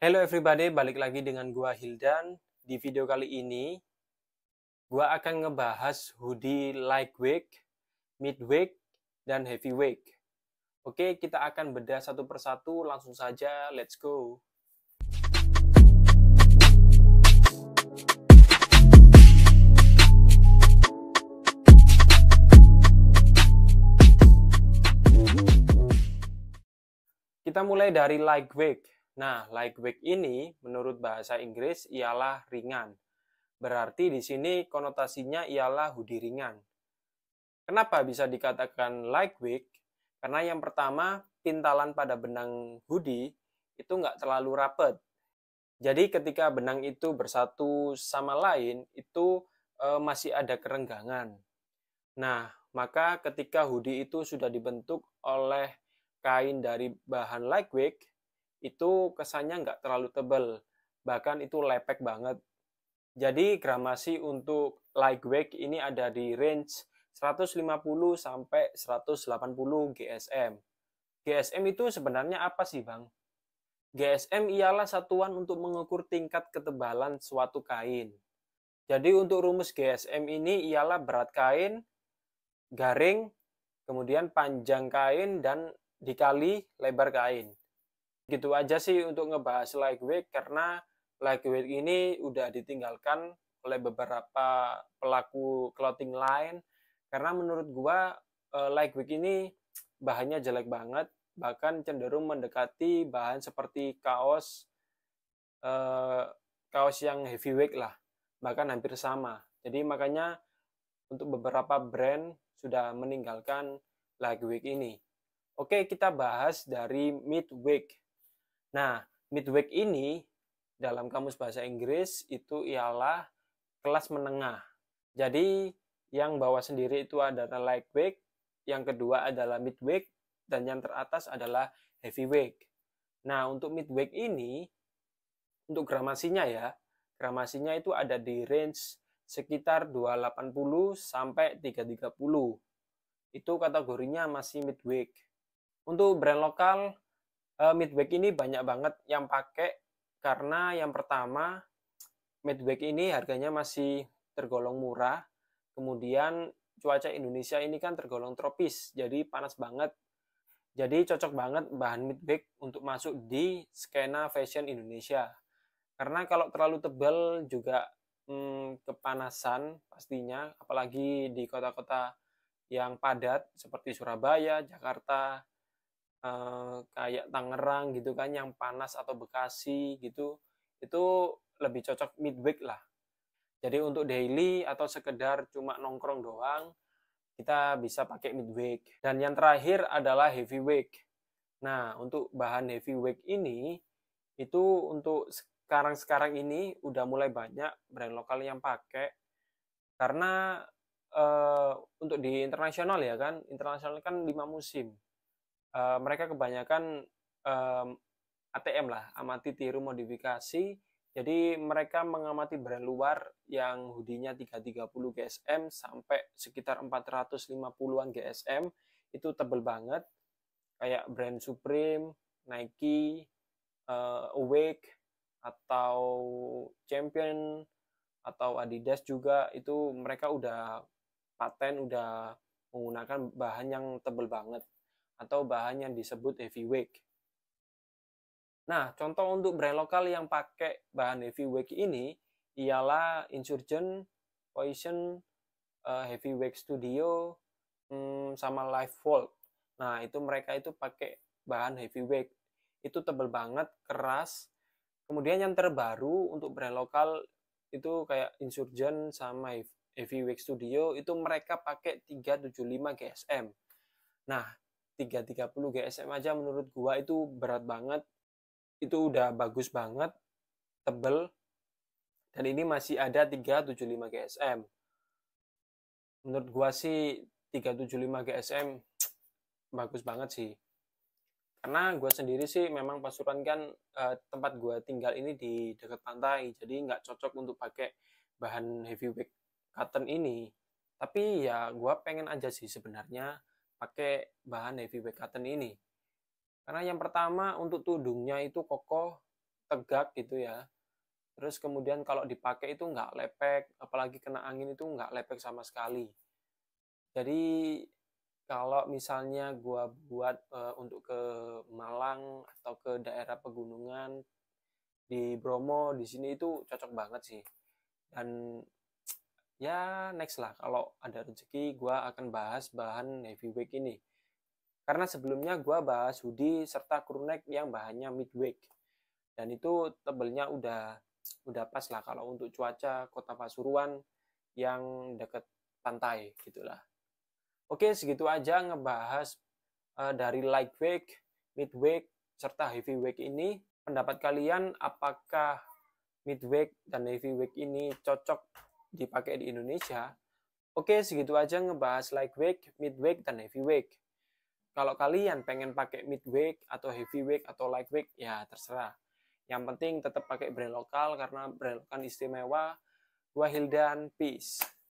Hello everybody, balik lagi dengan gua Hildan. Di video kali ini, gua akan ngebahas hoodie lightweight, midweight, dan heavyweight. Oke, kita akan bedah satu persatu, langsung saja, let's go. Kita mulai dari lightweight. Nah, lightweight ini menurut bahasa Inggris ialah ringan. Berarti di sini konotasinya ialah hoodie ringan. Kenapa bisa dikatakan lightweight? Karena yang pertama, pintalan pada benang hoodie itu nggak terlalu rapet. Jadi ketika benang itu bersatu sama lain, itu masih ada kerenggangan. Nah, maka ketika hoodie itu sudah dibentuk oleh kain dari bahan lightweight, itu kesannya nggak terlalu tebal, bahkan itu lepek banget. Jadi gramasi untuk lightweight ini ada di range 150 sampai 180 GSM. GSM itu sebenarnya apa sih, Bang? GSM ialah satuan untuk mengukur tingkat ketebalan suatu kain. Jadi untuk rumus GSM ini ialah berat kain, garing, kemudian panjang kain, dan dikali lebar kain. Gitu aja sih untuk ngebahas lightweight, karena lightweight ini udah ditinggalkan oleh beberapa pelaku clothing line, karena menurut gua lightweight ini bahannya jelek banget, bahkan cenderung mendekati bahan seperti kaos yang heavyweight lah, bahkan hampir sama. Jadi makanya untuk beberapa brand sudah meninggalkan lightweight ini. Oke, kita bahas dari midweight. Nah, midweight ini dalam kamus bahasa Inggris itu ialah kelas menengah. Jadi yang bawah sendiri itu adalah lightweight, yang kedua adalah midweight, dan yang teratas adalah heavyweight. Nah, untuk midweight ini, untuk gramasinya ya, gramasinya itu ada di range sekitar 280 sampai 330. Itu kategorinya masih midweight. Untuk brand lokal, midweight ini banyak banget yang pakai, karena yang pertama, midweight ini harganya masih tergolong murah. Kemudian cuaca Indonesia ini kan tergolong tropis, jadi panas banget. Jadi cocok banget bahan midweight untuk masuk di skena fashion Indonesia. Karena kalau terlalu tebal juga kepanasan pastinya, apalagi di kota-kota yang padat seperti Surabaya, Jakarta, kayak Tangerang gitu kan, yang panas, atau Bekasi gitu, itu lebih cocok midweight lah. Jadi untuk daily atau sekedar cuma nongkrong doang, kita bisa pakai midweight. Dan yang terakhir adalah heavyweight. Nah, untuk bahan heavyweight ini, itu untuk sekarang ini udah mulai banyak brand lokal yang pakai, karena untuk di internasional ya kan, internasional kan 5 musim. Mereka kebanyakan ATM lah, amati tiru modifikasi. Jadi mereka mengamati brand luar yang hoodie-nya 330 GSM sampai sekitar 450-an GSM, itu tebel banget. Kayak brand Supreme, Nike, Awake, atau Champion, atau Adidas juga, itu mereka udah paten, udah menggunakan bahan yang tebel banget, atau bahan yang disebut heavyweight. Nah, contoh untuk brand lokal yang pakai bahan heavyweight ini ialah Insurgent, Poison, Heavyweight Studio, sama Lifevolt. Nah, itu mereka itu pakai bahan heavyweight. Itu tebal banget, keras. Kemudian yang terbaru untuk brand lokal itu kayak Insurgent sama Heavyweight Studio, itu mereka pakai 375 GSM. Nah, 330 GSM aja menurut gua itu berat banget. Itu udah bagus banget, tebel, dan ini masih ada 375 GSM. Menurut gua sih 375 GSM bagus banget sih. Karena gua sendiri sih memang Pasuruan kan, tempat gua tinggal ini di dekat pantai, jadi nggak cocok untuk pakai bahan heavyweight cotton ini. Tapi ya gua pengen aja sih sebenarnya pakai bahan heavyweight cotton ini. Karena yang pertama untuk tudungnya itu kokoh, tegak gitu ya. Terus kemudian kalau dipakai itu nggak lepek, apalagi kena angin itu nggak lepek sama sekali. Jadi kalau misalnya gua buat untuk ke Malang atau ke daerah pegunungan di Bromo di sini itu cocok banget sih. Dan ya next lah kalau ada rezeki gua akan bahas bahan heavyweight ini. Karena sebelumnya gua bahas hoodie serta crewneck yang bahannya midweight. Dan itu tebelnya udah pas lah kalau untuk cuaca Kota Pasuruan yang deket pantai gitulah. Oke, segitu aja ngebahas dari lightweight, midweight, serta heavyweight ini. Pendapat kalian apakah midweight dan heavyweight ini cocok dipakai di Indonesia? Oke, segitu aja ngebahas lightweight, midweight, dan heavyweight. Kalau kalian pengen pakai midweight atau heavyweight atau lightweight, ya terserah. Yang penting tetap pakai brand lokal karena brand lokal istimewa. Gua Hildan, peace.